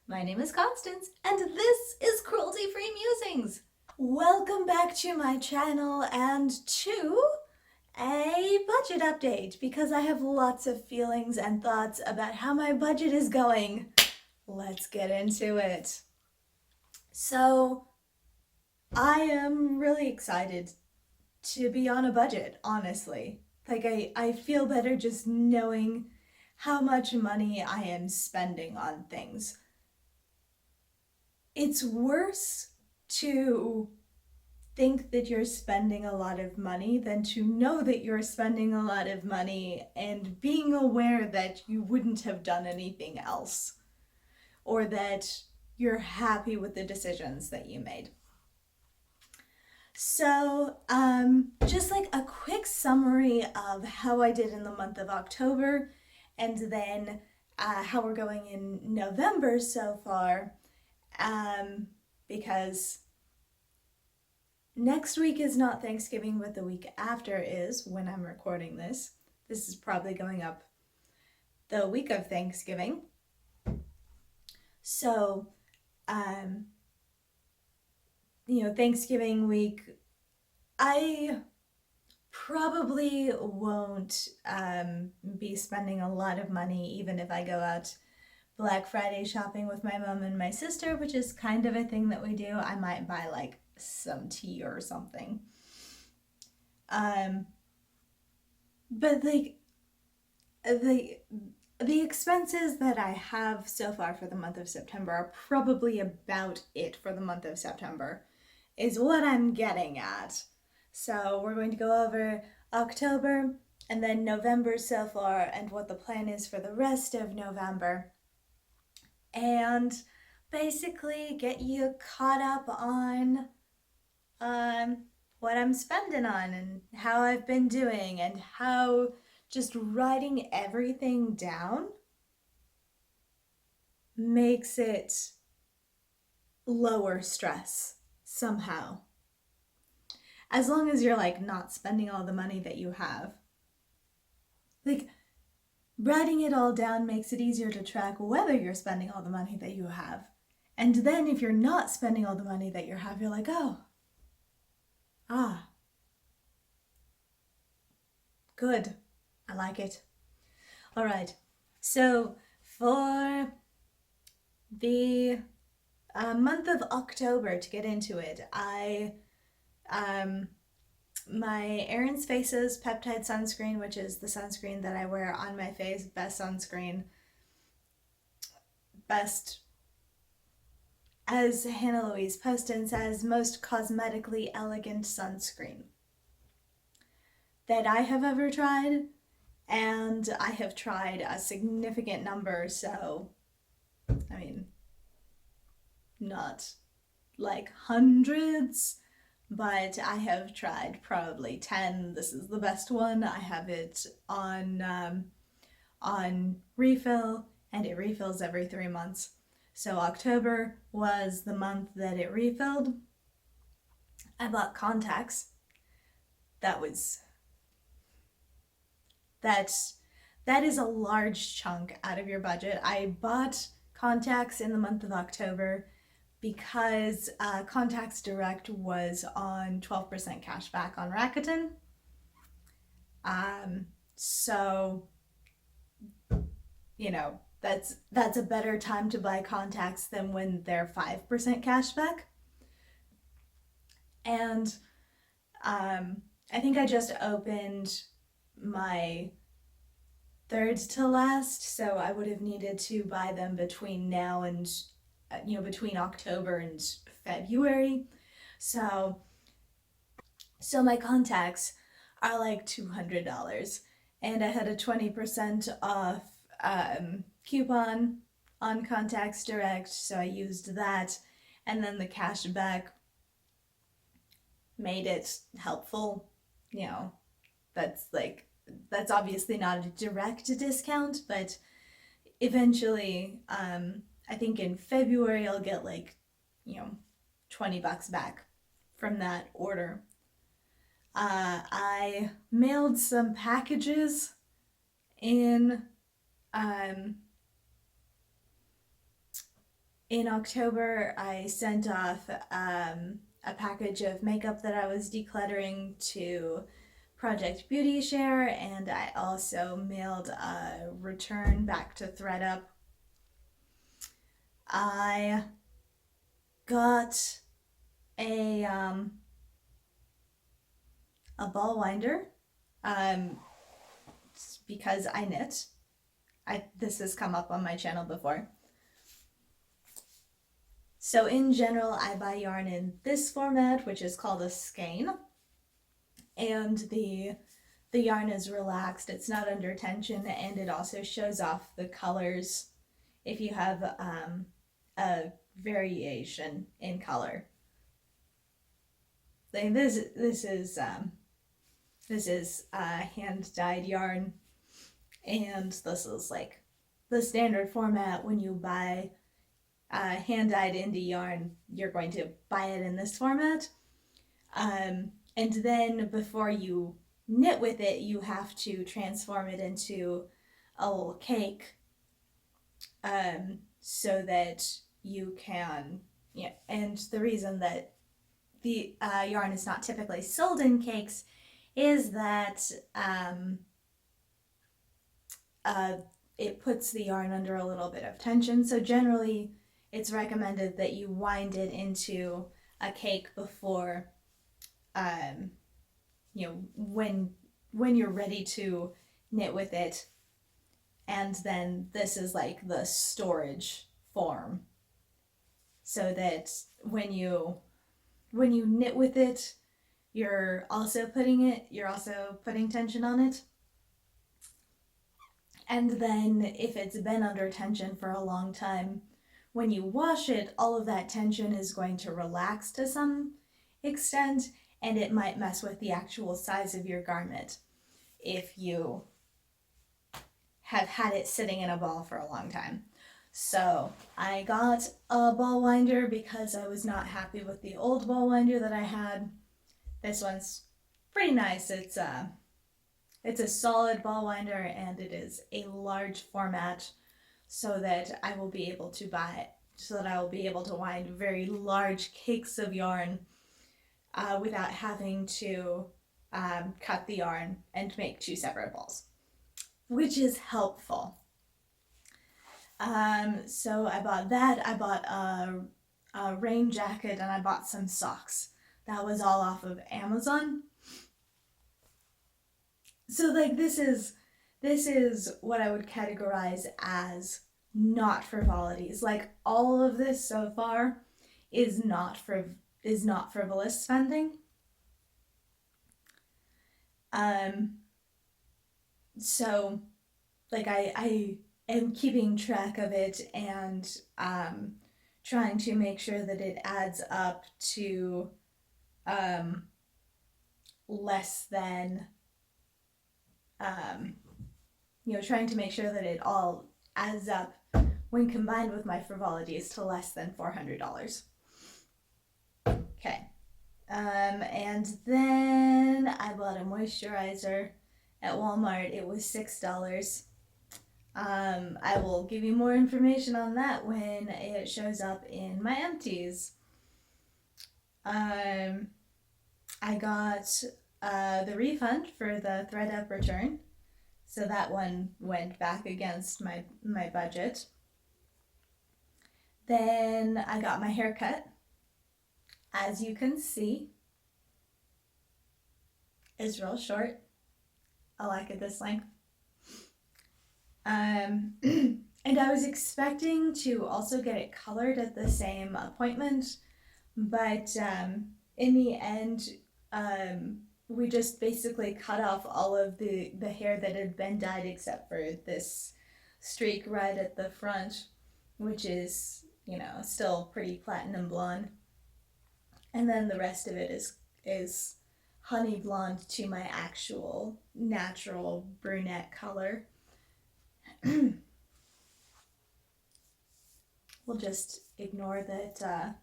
My name is Constance, and this is Cruelty Free Musings. Welcome back to my channel and to a budget update because I have lots of feelings and thoughts about how my budget is going. Let's get into it. So, I am really excited to be on a budget, honestly. I feel better just knowing how much money I am spending on things. It's worse to think that you're spending a lot of money than to know that you're spending a lot of money and being aware that you wouldn't have done anything else or that you're happy with the decisions that you made. So, just like a quick summary of how I did in the month of October and then how we're going in November so far. Because next week is not Thanksgiving, but the week after is when I'm recording this. This is probably going up the week of Thanksgiving. So, Thanksgiving week, I probably won't be spending a lot of money even if I go out Black Friday shopping with my mom and my sister, which is kind of a thing that we do. I might buy like some tea or something. But like the expenses that I have so far for the month of September are probably about it for the month of September, is what I'm getting at. So we're going to go over October and then November so far and what the plan is for the rest of November. And basically get you caught up on what I'm spending on and how I've been doing and how just writing everything down makes it lower stress somehow. As long as you're like not spending all the money that you have. Like, writing it all down makes it easier to track whether you're spending all the money that you have. And then if you're not spending all the money that you have, you're like, oh, good. I like it. All right. So for the month of October, to get into it, my Erin's Faces Peptide Sunscreen, which is the sunscreen that I wear on my face, best sunscreen, best, as Hannah Louise Poston says, most cosmetically elegant sunscreen that I have ever tried, and I have tried a significant number, so, I mean, not like hundreds, but I have tried probably 10. This is the best one. I have it on refill, and it refills every 3 months. So October was the month that it refilled. I bought contacts. That is a large chunk out of your budget. I bought contacts in the month of October because Contacts Direct was on 12% cash back on Rakuten. So, that's a better time to buy contacts than when they're 5% cash back. And I think I just opened my third to last, so I would have needed to buy them between now and between October and February. So my contacts are like $200, and I had a 20% off coupon on Contacts Direct, so I used that, and then the cash back made it helpful. That's obviously not a direct discount, but eventually, I think in February I'll get like, $20 back from that order. I mailed some packages in In October, I sent off a package of makeup that I was decluttering to Project Beauty Share, and I also mailed a return back to ThredUp. I got a ball winder because I knit. This has come up on my channel before. So in general, I buy yarn in this format, which is called a skein, and the yarn is relaxed. It's not under tension, and it also shows off the colors if you have a variation in color. Like this is hand dyed yarn, and this is like the standard format. When you buy hand dyed indie yarn, you're going to buy it in this format. And then before you knit with it, you have to transform it into a little cake, so that you can, yeah. And the reason that the yarn is not typically sold in cakes is that it puts the yarn under a little bit of tension. So generally, it's recommended that you wind it into a cake before, when you're ready to knit with it. And then this is like the storage form, so that when you knit with it, you're also putting tension on it. And then if it's been under tension for a long time, when you wash it, all of that tension is going to relax to some extent, and it might mess with the actual size of your garment if you have had it sitting in a ball for a long time. So I got a ball winder because I was not happy with the old ball winder that I had. This one's pretty nice. It's a solid ball winder, and it is a large format, so that I will be able to wind very large cakes of yarn without having to cut the yarn and make two separate balls, which is helpful. So I bought that. I bought a rain jacket, and I bought some socks. That was all off of Amazon. So like this is what I would categorize as not frivolities. Like all of this so far is not frivolous spending. So like I am keeping track of it and trying to make sure that it adds up to less than trying to make sure that it all adds up when combined with my frivolities to less than $400. Okay. And then I bought a moisturizer at Walmart. It was $6. I will give you more information on that when it shows up in my empties. I got the refund for the ThredUp return, so that one went back against my budget. Then I got my hair cut. As you can see, it's real short. I like it this length. And I was expecting to also get it colored at the same appointment, but in the end, we just basically cut off all of the hair that had been dyed except for this streak right at the front, which is, still pretty platinum blonde. And then the rest of it is honey blonde to my actual natural brunette color. We'll just ignore that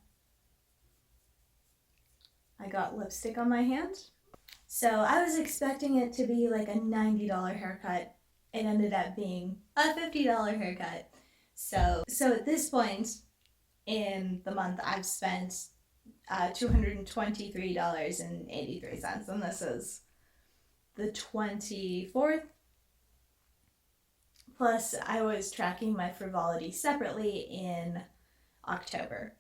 I got lipstick on my hand. So I was expecting it to be like a $90 haircut. It ended up being a $50 haircut. So at this point, in the month I've spent $223.83, and this is the 24th. Plus, I was tracking my frivolity separately in October.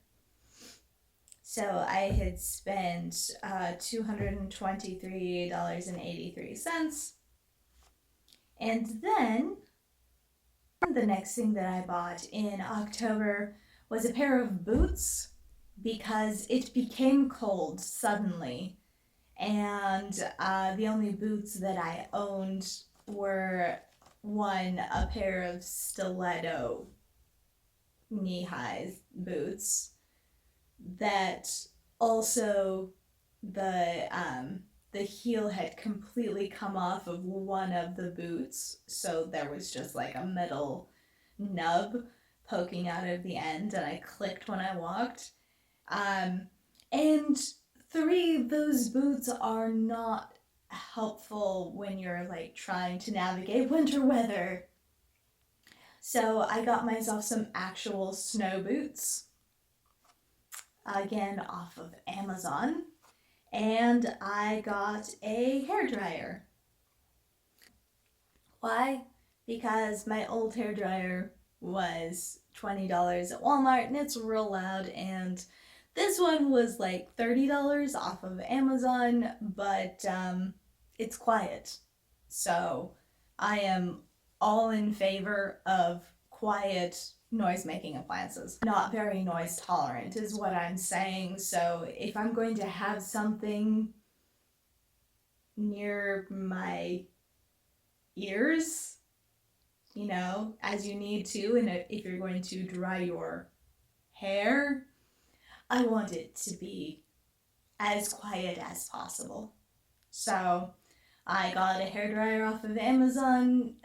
So I had spent $223.83. And then the next thing that I bought in October was a pair of boots because it became cold suddenly. And the only boots that I owned were a pair of stiletto knee-high boots that also the heel had completely come off of one of the boots, so there was just like a metal nub poking out of the end, and I clicked when I walked. And 3, those boots are not helpful when you're like trying to navigate winter weather. So I got myself some actual snow boots, again off of Amazon, and I got a hairdryer. Why? Because my old hairdryer was $20 at Walmart and it's real loud, and this one was like $30 off of Amazon, but it's quiet. So I am all in favor of quiet noise-making appliances. Not very noise tolerant is what I'm saying. So if I'm going to have something near my ears, you know, as you need to, and if you're going to dry your hair, I want it to be as quiet as possible. So I got a hairdryer off of Amazon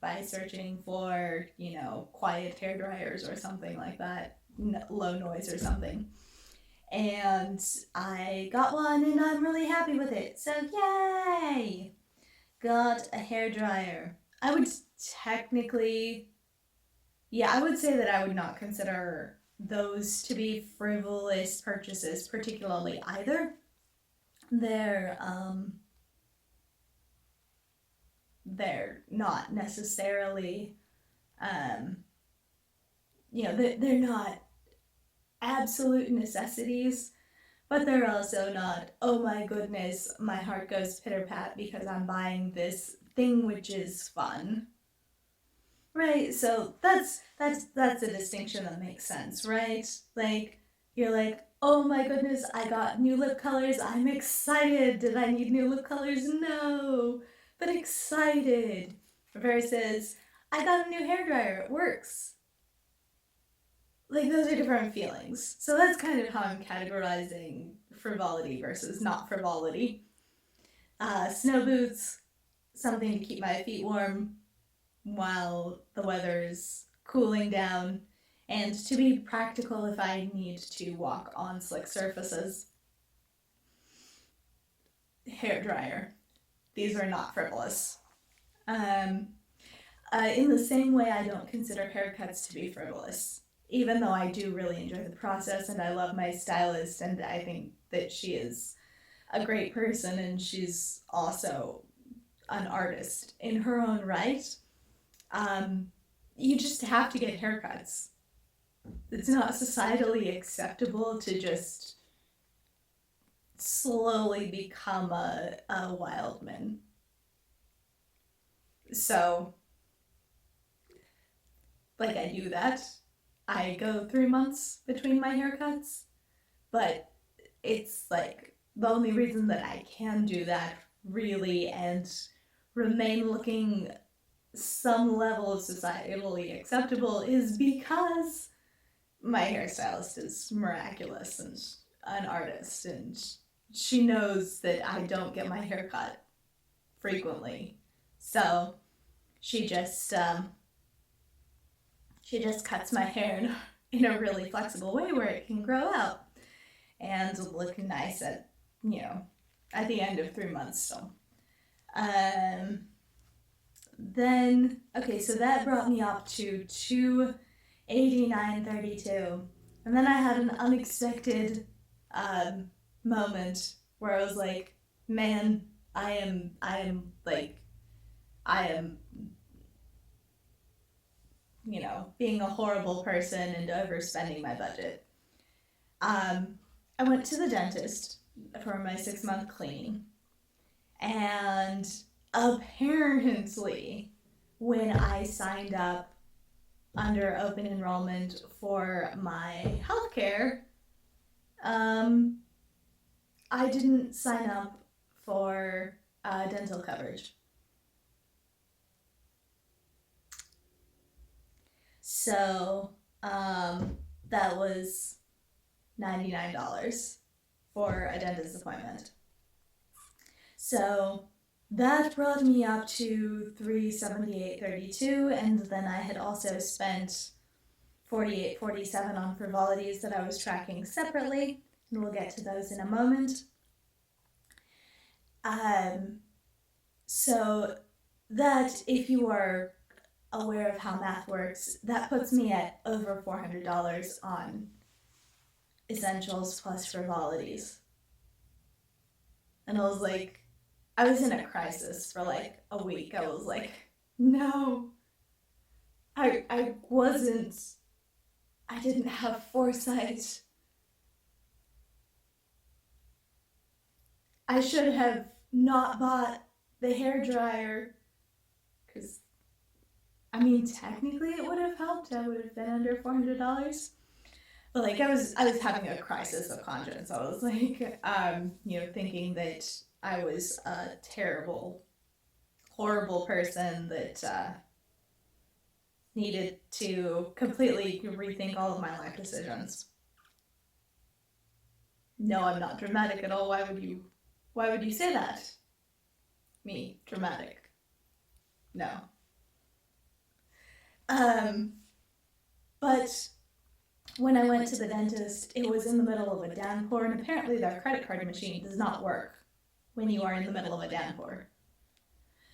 by searching for, you know, quiet hairdryers or something like that, low noise or something. And I got one and I'm really happy with it. So yay! Got a hairdryer. I would technically, I would say that I would not consider those to be frivolous purchases particularly either. They're not necessarily, they're not absolute necessities, but they're also not, oh my goodness, my heart goes pitter-pat because I'm buying this thing which is fun. Right, so that's a distinction that makes sense, right? Like, you're like, oh my goodness, I got new lip colors, I'm excited. Did I need new lip colors? No, but excited. Versus, I got a new hairdryer, it works. Like, those are different feelings. So that's kind of how I'm categorizing frivolity versus not frivolity. Snow boots, something to keep my feet warm while the weather's cooling down, and to be practical if I need to walk on slick surfaces. Hairdryer. These are not frivolous. In the same way, I don't consider haircuts to be frivolous, even though I do really enjoy the process and I love my stylist and I think that she is a great person and she's also an artist in her own right. You just have to get haircuts. It's not societally acceptable to just slowly become a wildman. So, like, I do that. I go 3 months between my haircuts, but it's like the only reason that I can do that really and remain looking some level of societally acceptable is because my hairstylist is miraculous and an artist, and she knows that I don't get my hair cut frequently, so she just cuts my hair in a really flexible way where it can grow out and look nice at the end of 3 months still. Then, okay, so that brought me up to $289.32. And then I had an unexpected moment where I was like, man, I am, you know, being a horrible person and overspending my budget. I went to the dentist for my 6-month cleaning, and apparently when I signed up under open enrollment for my healthcare, I didn't sign up for dental coverage. So that was $99 for a dentist appointment. So that brought me up to $378.32, and then I had also spent $48.47 on frivolities that I was tracking separately, and we'll get to those in a moment. So that, if you are aware of how math works, that puts me at over $400 on essentials plus frivolities. And I was like, I was in a crisis for like a week. I was like, no, I didn't have foresight. I should have not bought the hairdryer, because, I mean, technically it would have helped. I would have been under $400. But like, I was having a crisis of conscience. I was like, you know, thinking that I was a terrible, horrible person that needed to completely rethink all of my life decisions. No, I'm not dramatic at all. Why would you say that? Me, dramatic. No. But when I went to the dentist, it was in the middle of a downpour, and apparently their credit card machine does not work when you are in the middle of a downpour.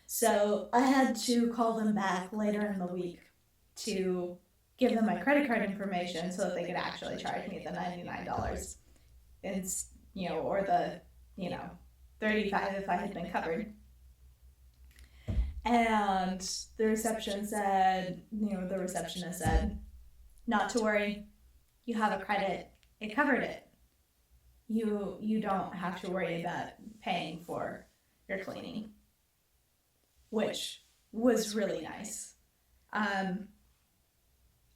So I had to call them back later in the week to give them my credit card information so that they could actually charge me the $99, and, you know, or the, you know, $35 if I had been covered. And the receptionist said, not to worry, you have a credit, it covered it. You don't have to worry about paying for your cleaning, which was really nice. I'm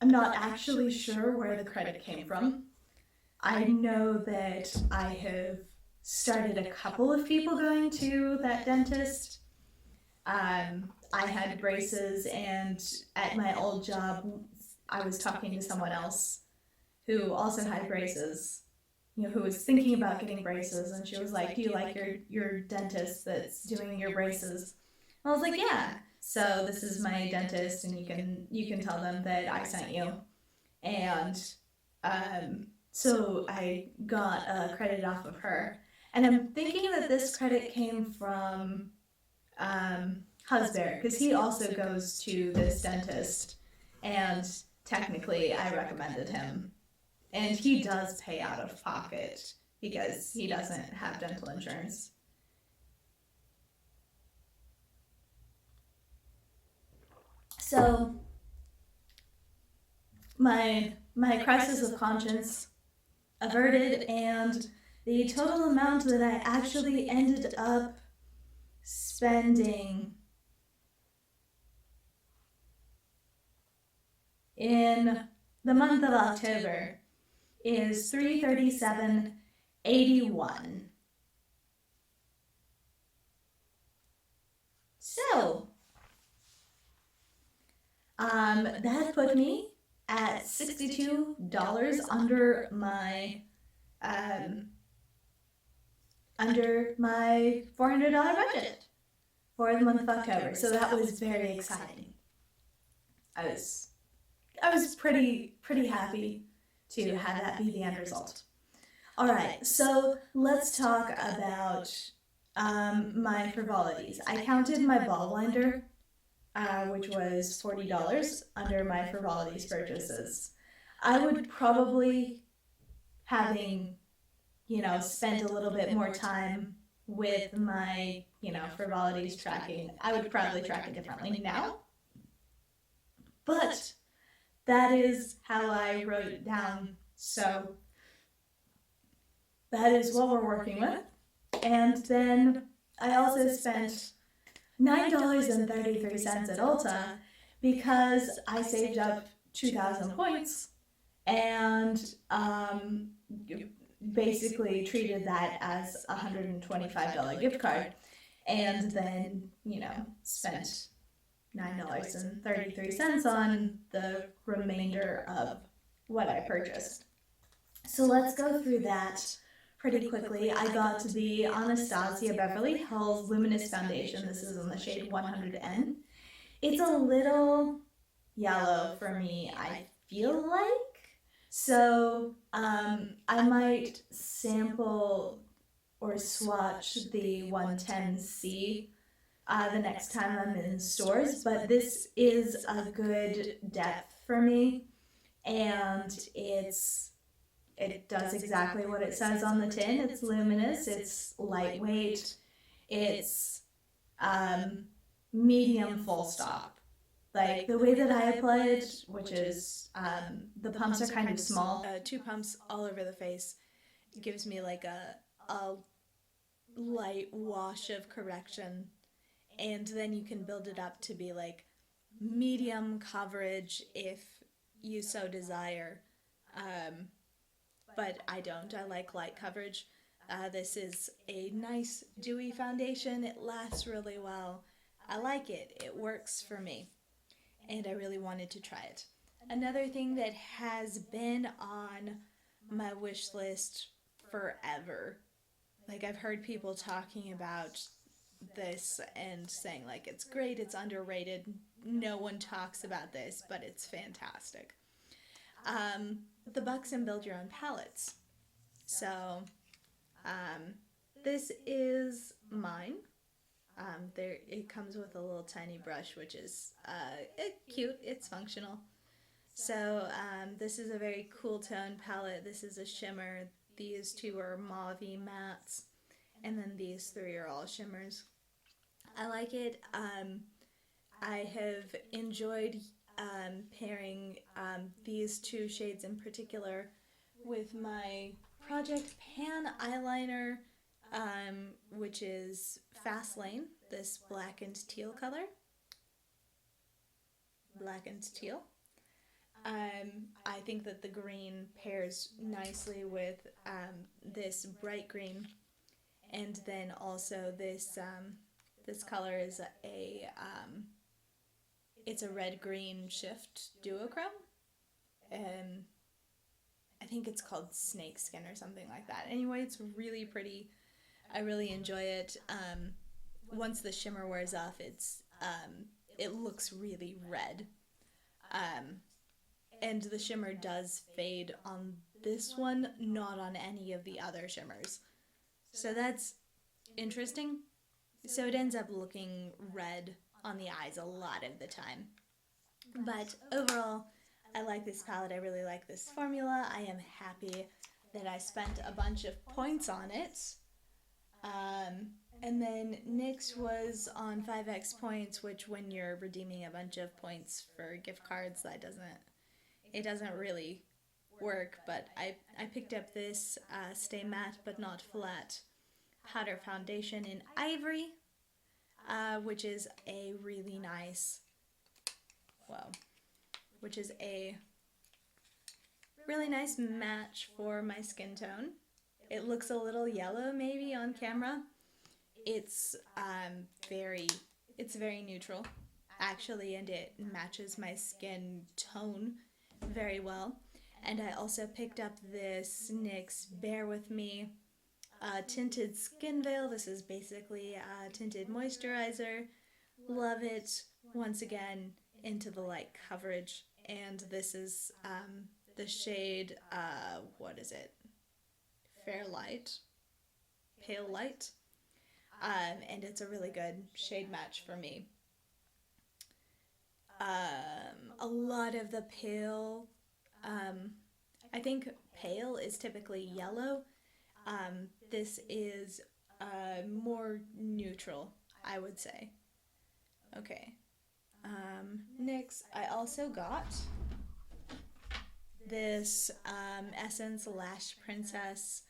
not actually sure where the credit came from. I know that I have started a couple of people going to that dentist. I had braces, and at my old job, I was talking to someone else who also had braces, you know, who was thinking about getting braces, and she was like, do you like your dentist that's doing your braces? I was like, yeah. So this is my dentist, and you can tell them that I sent you. And so I got a credit off of her. And I'm thinking that this credit came from Husbear, because he also goes to this dentist, and technically I recommended him. And he does pay out of pocket because he doesn't have dental insurance. So my crisis of conscience averted, and the total amount that I actually ended up spending in the month of October is $337.81. So that put me at $62 under my $400 budget for the month of October. So that was very exciting. I was pretty happy to have that be the end result. All right, so let's talk about my frivolities. I counted my ball blinder, which was $40 under my frivolities purchases. I would probably having, you know, spent a little bit more time with my, you know, frivolities tracking, I would probably track it differently now. But that is how I wrote it down. So that is what we're working with. And then I also spent $9.33 at Ulta because I saved up 2,000 points and basically treated that as a $125 gift card, and then, you know, spent $9.33 on the remainder of what I purchased. So let's go through that pretty quickly. I got the Anastasia Beverly Hills Luminous Foundation. This is in the shade 100N. It's a little yellow for me, I feel like. So I might sample or swatch the 110C the next time I'm in stores, but this is a good depth for me, and it does exactly what it says on the tin. It's luminous, it's lightweight, it's medium full stop. Like the way that I apply it, which is the pumps are kind of small. 2 pumps all over the face gives me like a light wash of correction, and then you can build it up to be like medium coverage if you so desire. But I don't. I like light coverage. This is a nice dewy foundation. It lasts really well. I like it. It works for me. And I really wanted to try it. Another thing that has been on my wish list forever, like I've heard people talking about this and saying like it's great, it's underrated, no one talks about this, but it's fantastic. The Buxom Build Your Own palettes. So this is mine. It comes with a little tiny brush, which is cute. It's functional. So this is a very cool tone palette. This is a shimmer. These 2 are mauve-y mattes, and then these 3 are all shimmers. I like it. I have enjoyed pairing these 2 shades in particular with my Project Pan eyeliner, which is Fast Lane, this black and teal color. Black and teal. I think that the green pairs nicely with this bright green, and then also this this color is it's a red-green shift duochrome. I think it's called Snakeskin or something like that. Anyway, it's really pretty. I really enjoy it. Once the shimmer wears off, it looks really red. And the shimmer does fade on this one, not on any of the other shimmers. So that's interesting. So it ends up looking red on the eyes a lot of the time. But overall, I like this palette. I really like this formula. I am happy that I spent a bunch of points on it. And then NYX was on 5x points, which when you're redeeming a bunch of points for gift cards, it doesn't really work. But I picked up this Stay Matte But Not Flat powder foundation in Ivory, which is a really nice, match for my skin tone. It looks a little yellow maybe on camera. It's very neutral actually, and it matches my skin tone very well. And I also picked up this NYX Bear With Me tinted skin veil. This is basically a tinted moisturizer. Love it. Once again, into the light coverage. And this is the shade, what is it? Fair Light? Pale Light. And it's a really good shade match for me. A lot of the pale I think pale is typically yellow. This is more neutral, I would say. Okay. NYX, I also got this Essence Lash Princess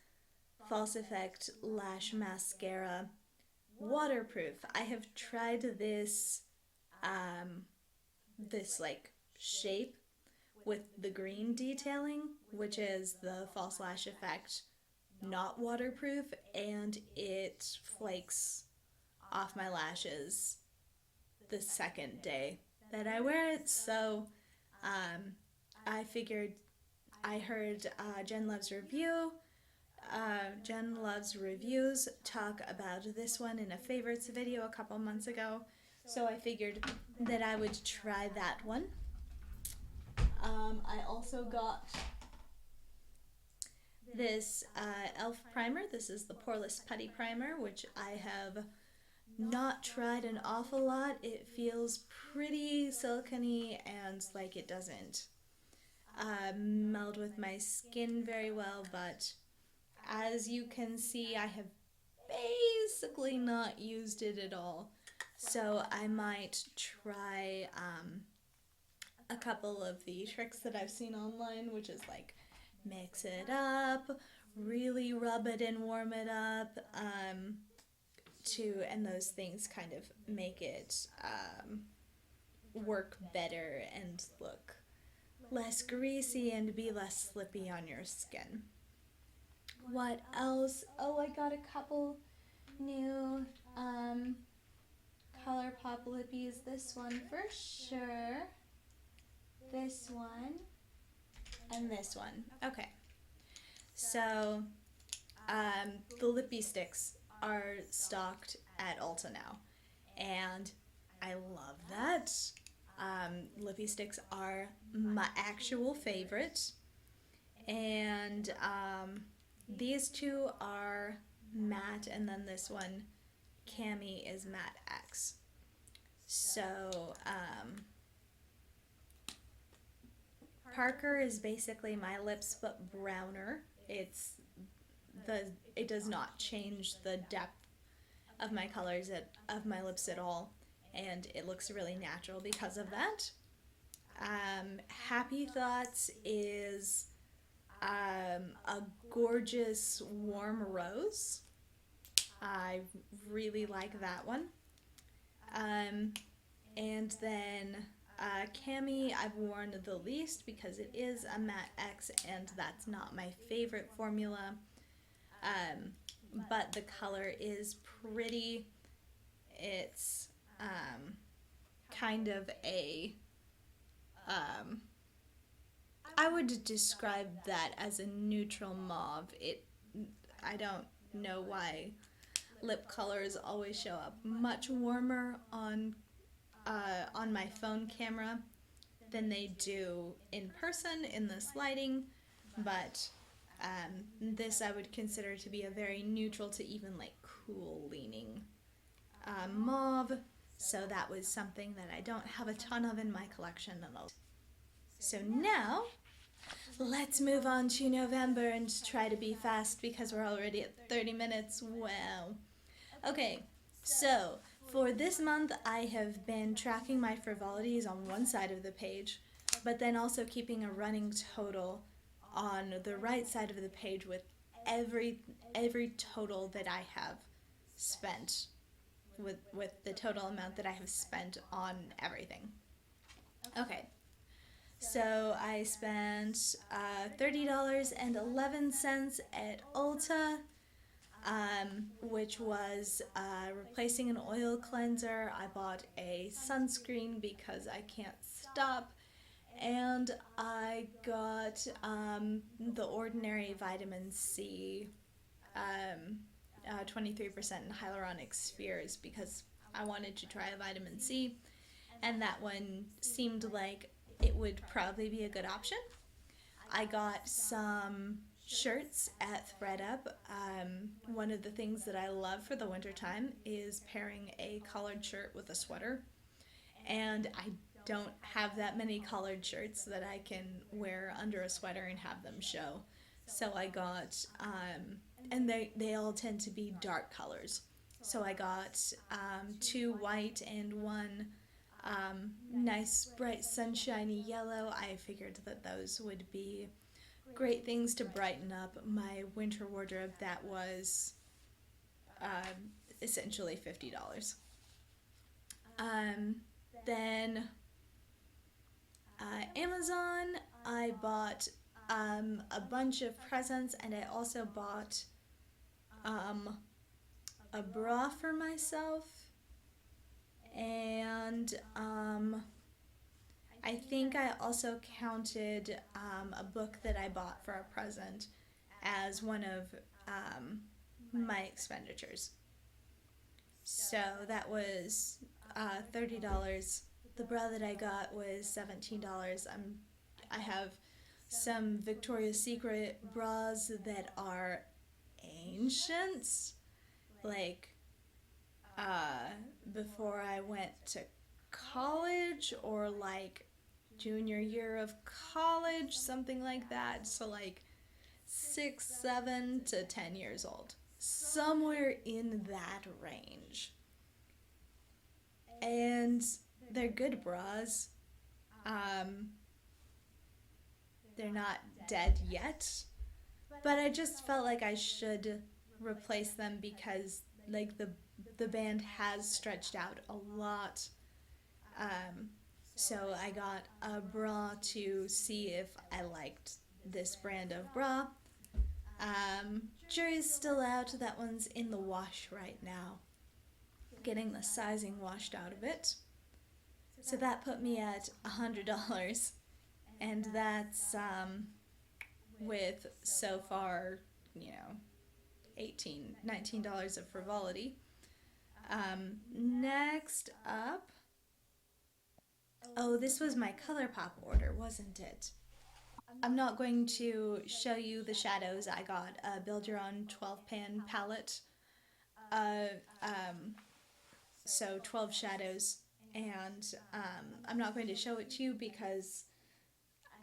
False Effect Lash Mascara waterproof. I have tried this this like shape with the green detailing, which is the false lash effect, not waterproof, and it flakes off my lashes the second day that I wear it. So I figured, I heard Jen Loves Reviews talk about this one in a favorites video a couple months ago, so I figured that I would try that one. I also got this e.l.f. primer. This is the Poreless Putty Primer, which I have not tried an awful lot. It feels pretty silicone and like it doesn't meld with my skin very well, but as you can see, I have basically not used it at all. So I might try a couple of the tricks that I've seen online, which is like mix it up, really rub it and warm it up, and those things kind of make it work better and look less greasy and be less slippy on your skin. What else? Oh, I got a couple new ColourPop lippies. This one for sure. This one. And this one. Okay. So, the lippy sticks are stocked at Ulta now. And I love that. Lippy sticks are my actual favorite. And, these two are matte, and then this one, Cami, is matte X. So, Parker is basically my lips but browner. It does not change the depth of my colors of my lips at all, and it looks really natural because of that. Happy Thoughts is a gorgeous warm rose. I really like that one. And then Cami I've worn the least because it is a matte X and that's not my favorite formula. But the color is pretty. It's kind of a I would describe that as a neutral mauve. I don't know why lip colors always show up much warmer on my phone camera than they do in person in this lighting, but this I would consider to be a very neutral to even like cool leaning mauve, so that was something that I don't have a ton of in my collection. So now let's move on to November and try to be fast because we're already at 30 minutes. Wow. Okay, so for this month I have been tracking my frivolities on one side of the page, but then also keeping a running total on the right side of the page with every total that I have spent, with the total amount that I have spent on everything. Okay. So I spent $30.11 at Ulta, which was replacing an oil cleanser. I bought a sunscreen because I can't stop, and I got the Ordinary Vitamin C 23% hyaluronic spheres because I wanted to try a vitamin C, and that one seemed like it would probably be a good option. I got some shirts at ThreadUp. One of the things that I love for the wintertime is pairing a collared shirt with a sweater, and I don't have that many collared shirts that I can wear under a sweater and have them show. So I got, and they all tend to be dark colors. So I got 2 white and 1 nice bright sunshiny yellow. I figured that those would be great things to brighten up my winter wardrobe that was essentially $50. Then Amazon, I bought a bunch of presents, and I also bought a bra for myself, and I think I also counted a book that I bought for a present as one of my expenditures. So that was $30. The bra that I got was $17. I have some Victoria's Secret bras that are ancient, like before I went to college, or like junior year of college, something like that. So like 6, 7 to 10 years old, somewhere in that range. And they're good bras. They're not dead yet, but I just felt like I should replace them because like the band has stretched out a lot. So I got a bra to see if I liked this brand of bra. Jury's still out. That one's in the wash right now, getting the sizing washed out of it. So that put me at $100, and that's with so far, $19 of frivolity. Next up, this was my ColourPop order, wasn't it? I'm not going to show you the shadows. I got a Build Your Own 12-pan palette. So 12 shadows, and I'm not going to show it to you because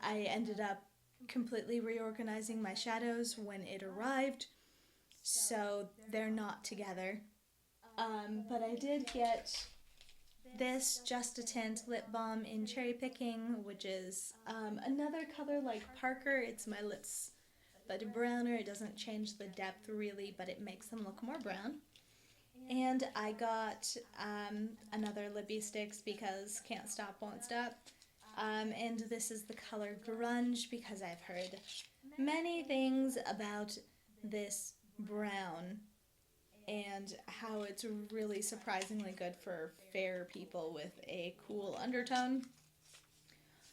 I ended up completely reorganizing my shadows when it arrived, so they're not together. But I did get this Just a Tint lip balm in Cherry Picking, which is another color like Parker. It's my lips, but browner. It doesn't change the depth really, but it makes them look more brown. And I got another lippy sticks because can't stop, won't stop. And this is the color Grunge because I've heard many things about this brown and how it's really surprisingly good for fair people with a cool undertone.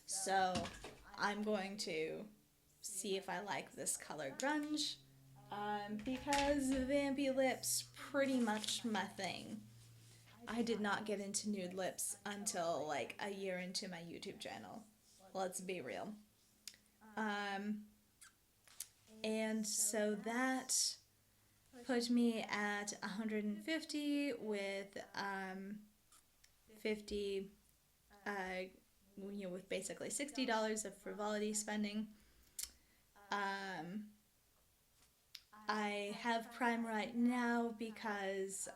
So I'm going to see if I like this color Grunge. Because vampy lips, pretty much my thing. I did not get into nude lips until like a year into my YouTube channel. Let's be real. And so that put me at $150 with 50, with basically $60 of frivolity spending. I have Prime right now because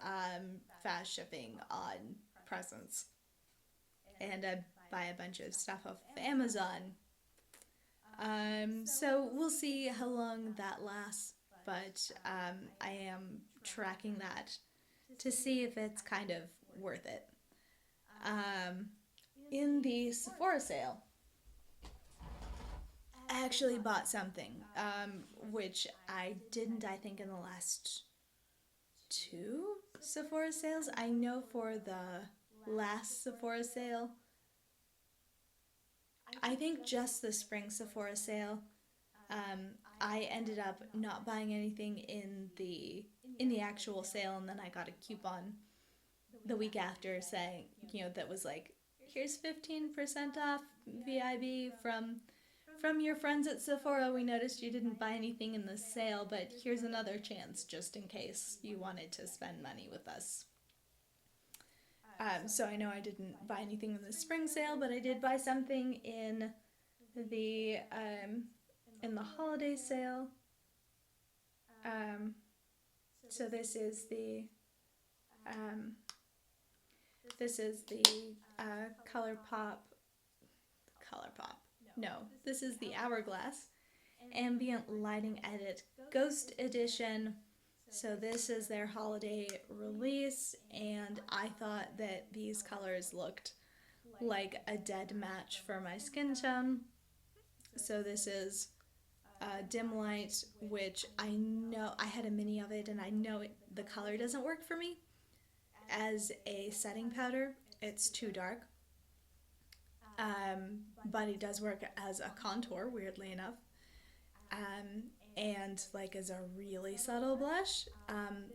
fast shipping on presents, and I buy a bunch of stuff off of Amazon. So we'll see how long that lasts, but I am tracking that to see if it's kind of worth it. In the Sephora sale, I actually bought something, which I didn't, I think, in the last 2 Sephora sales. I know for the last Sephora sale, I think just the spring Sephora sale, I ended up not buying anything in the actual sale, and then I got a coupon the week after saying, that was like, here's 15% off VIB from your friends at Sephora. We noticed you didn't buy anything in the sale, but here's another chance just in case you wanted to spend money with us. So I know I didn't buy anything in the spring sale, but I did buy something in the holiday sale. So this is the ColourPop. No, this is the Hourglass Ambient Lighting Edit Ghost Edition. So this is their holiday release, and I thought that these colors looked like a dead match for my skin tone. So this is dim light, which I know I had a mini of it, and I know the color doesn't work for me as a setting powder. It's too dark, but it does work as a contour, weirdly enough, and like as a really subtle blush.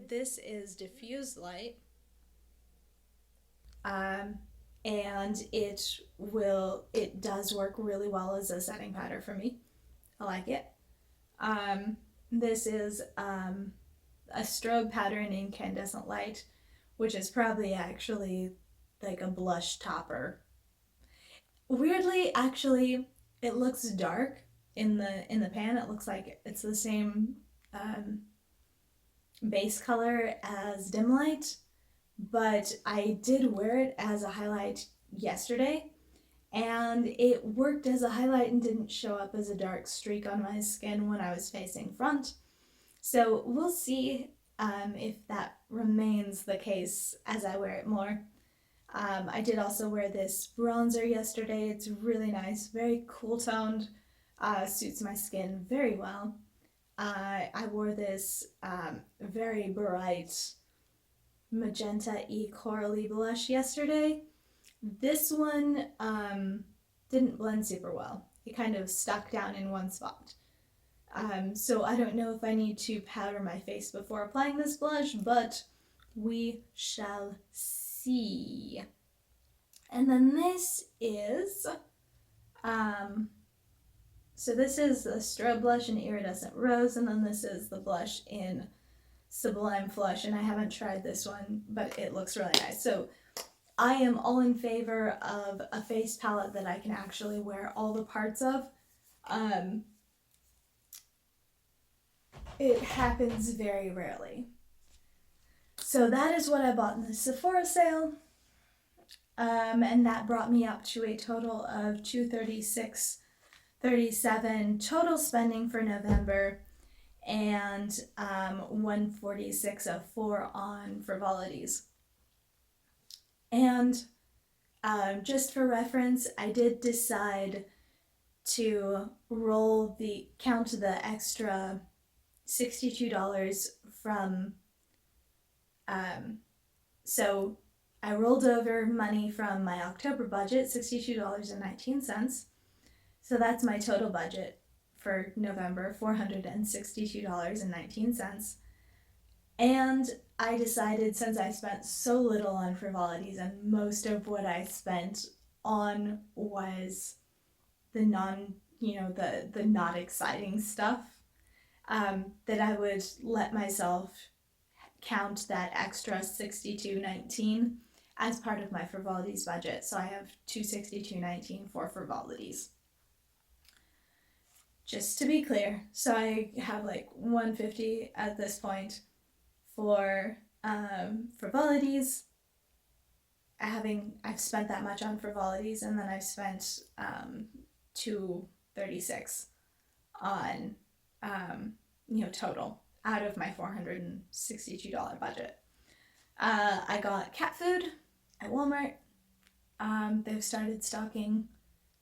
This is Diffused light, and it does work really well as a setting powder for me. I like it. This is a strobe powder in incandescent light, which is probably actually like a blush topper. Weirdly, actually, it looks dark in the pan. It looks like it's the same base color as dim light, but I did wear it as a highlight yesterday, and it worked as a highlight and didn't show up as a dark streak on my skin when I was facing front. So we'll see if that remains the case as I wear it more. I did also wear this bronzer yesterday. It's really nice, very cool toned, suits my skin very well. I wore this very bright magenta-y corally blush yesterday. This one didn't blend super well. It kind of stuck down in one spot. So I don't know if I need to powder my face before applying this blush, but we shall see. And then this is, so this is the strobe blush in Iridescent Rose, and then this is the blush in Sublime Flush, and I haven't tried this one, but it looks really nice. So I am all in favor of a face palette that I can actually wear all the parts of. It happens very rarely. So that is what I bought in the Sephora sale, and that brought me up to a total of $236.37 total spending for November, and $146.04 on frivolities. And just for reference, I did decide to count the extra $62 from, so I rolled over money from my October budget, $62.19. So that's my total budget for November, $462.19. And I decided, since I spent so little on frivolities and most of what I spent on was the the not exciting stuff, that I would let myself count that extra $62.19 as part of my frivolities budget. So I have $262.19 for frivolities. Just to be clear, so I have like $150 at this point for frivolities. I've spent that much on frivolities, and then I've spent $236 on total out of my $462 budget. I got cat food at Walmart. They've started stocking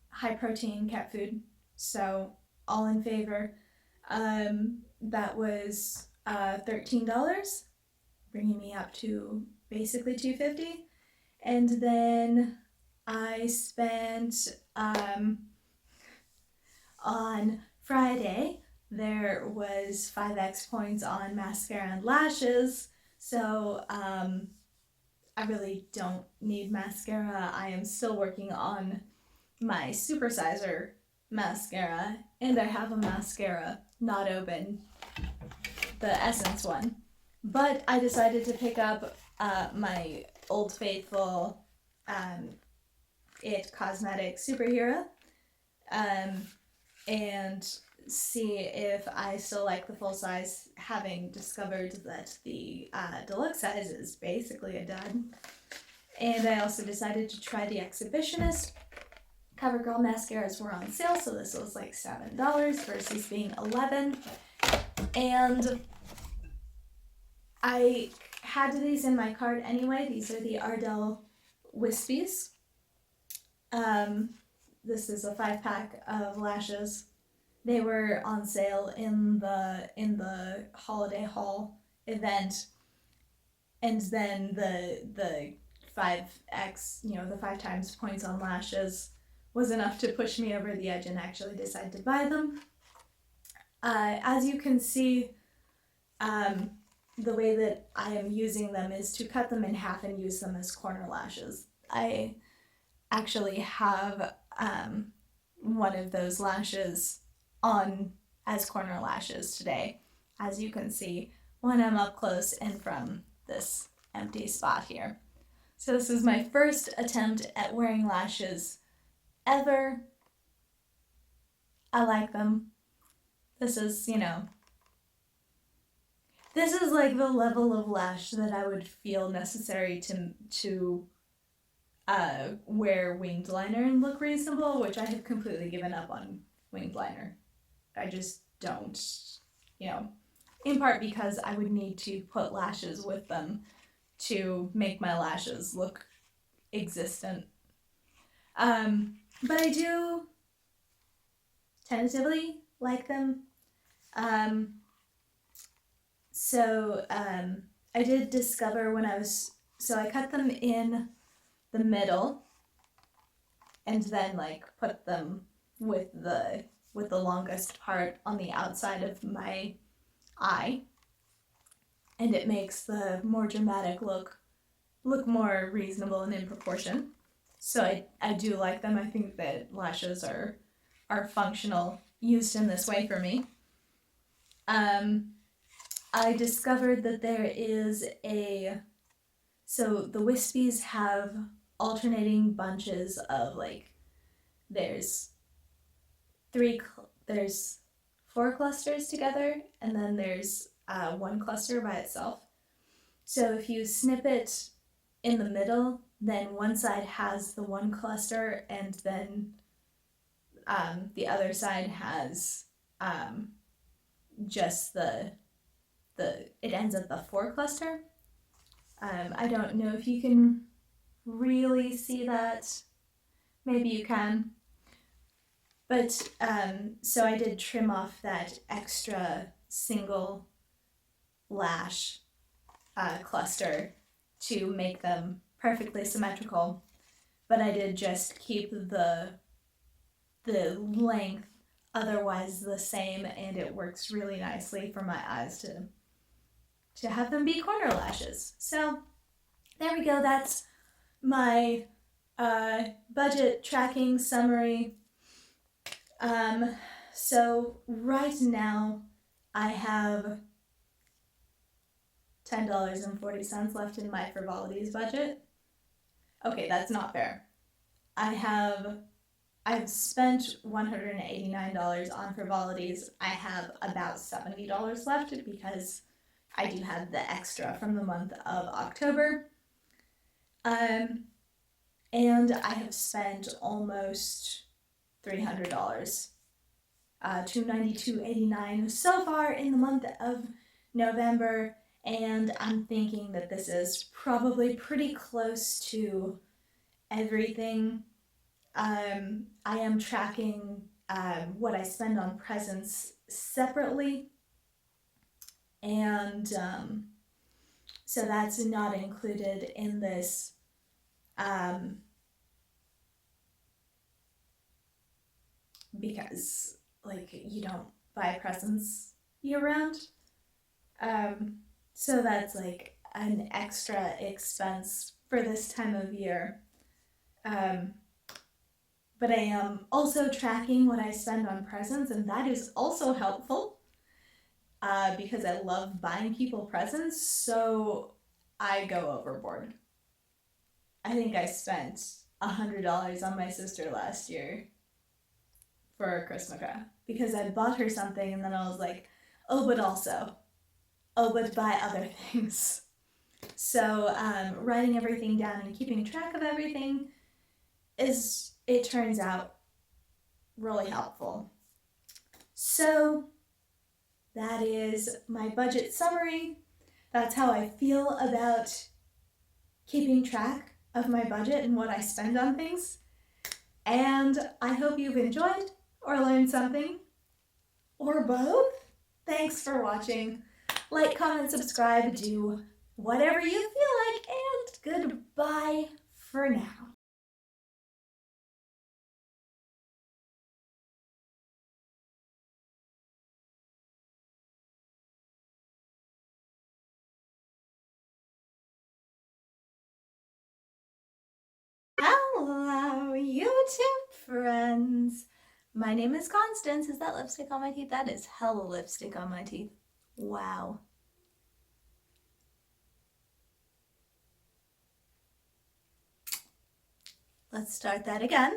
high protein cat food, so all in favor. That was $13, bringing me up to basically $250. And then I spent on Friday, there was 5x points on mascara and lashes, so I really don't need mascara. I am still working on my supersizer mascara, and I have a mascara not open, the Essence one, but I decided to pick up my Old Faithful It Cosmetic Superhero, and see if I still like the full size, having discovered that the deluxe size is basically a dud. And I also decided to try the Exhibitionist. Covergirl mascaras were on sale, so this was like $7 versus being $11. And I had these in my cart anyway. These are the Ardell Wispies. This is a 5-pack of lashes. They were on sale in the holiday haul event, and then the 5x, the 5 times points on lashes was enough to push me over the edge and actually decide to buy them. As you can see, the way that I am using them is to cut them in half and use them as corner lashes. I actually have one of those lashes on as corner lashes today, as you can see when I'm up close and from this empty spot here. So this is my first attempt at wearing lashes ever. I like them. This is, this is like the level of lash that I would feel necessary to wear winged liner and look reasonable, which I have completely given up on winged liner. I just don't, in part because I would need to put lashes with them to make my lashes look existent. But I do tentatively like them. I did discover I cut them in the middle and then put them with the longest part on the outside of my eye, and it makes the more dramatic look more reasonable and in proportion. So I do like them. I think that lashes are functional used in this way for me. I discovered that there is so the Wispies have alternating bunches of there's 4 clusters together, and then there's 1 cluster by itself. So if you snip it in the middle, then one side has the 1 cluster, and then the other side has just it ends at the 4 cluster. I don't know if you can really see that. Maybe you can. But so I did trim off that extra single lash cluster to make them perfectly symmetrical. But I did just keep the length otherwise the same, and it works really nicely for my eyes to have them be corner lashes. So there we go. That's my budget tracking summary. So right now I have $10.40 left in my frivolities budget. Okay, that's not fair. I've spent $189 on frivolities. I have about $70 left because I do have the extra from the month of October. And I have spent almost $300, $292.89 so far in the month of November, and I'm thinking that this is probably pretty close to everything. I am tracking what I spend on presents separately, and so that's not included in this because you don't buy presents year round, so that's an extra expense for this time of year. But I am also tracking what I spend on presents, and that is also helpful because I love buying people presents, so I go overboard. I think I spent $100 on my sister last year for Christmas because I bought her something and then I was like, oh, but also, oh, but buy other things. So writing everything down and keeping track of everything is, it turns out, really helpful. So that is my budget summary. That's how I feel about keeping track of my budget and what I spend on things. And I hope you've enjoyed or learned something, or both. Thanks for watching. Like, comment, subscribe, do whatever you feel like, and goodbye for now. Hello, YouTube friends. My name is Constance. Is that lipstick on my teeth? That is hella lipstick on my teeth. Wow. Let's start that again.